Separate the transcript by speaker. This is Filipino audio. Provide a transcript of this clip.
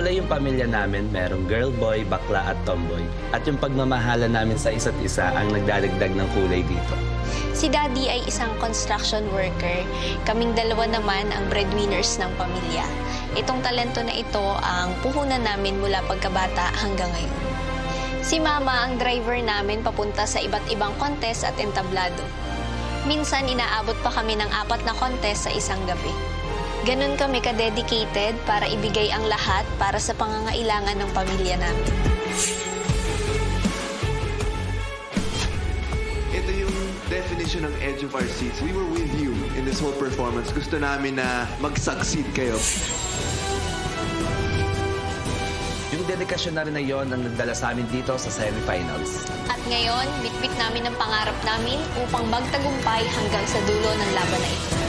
Speaker 1: Makulay yung pamilya namin, merong girl boy, bakla at tomboy. At yung pagmamahalan namin sa isa't isa ang nagdadagdag ng kulay dito.
Speaker 2: Si Daddy ay isang construction worker. Kaming dalawa naman ang breadwinners ng pamilya. Itong talento na ito ang puhunan namin mula pagkabata hanggang ngayon. Si Mama ang driver namin papunta sa iba't ibang contest at entablado. Minsan inaabot pa kami ng 4 na contest sa isang gabi. Ganon kami ka-dedicated para ibigay ang lahat para sa pangangailangan ng pamilya namin.
Speaker 3: Ito yung definition ng edge of our seats. We were with you in this whole performance. Gusto namin na mag-succeed kayo.
Speaker 1: Yung dedikasyon na rin na yon ang nagdala sa amin dito sa semifinals.
Speaker 2: At ngayon, bitbit namin ang pangarap namin upang magtagumpay hanggang sa dulo ng laban na ito.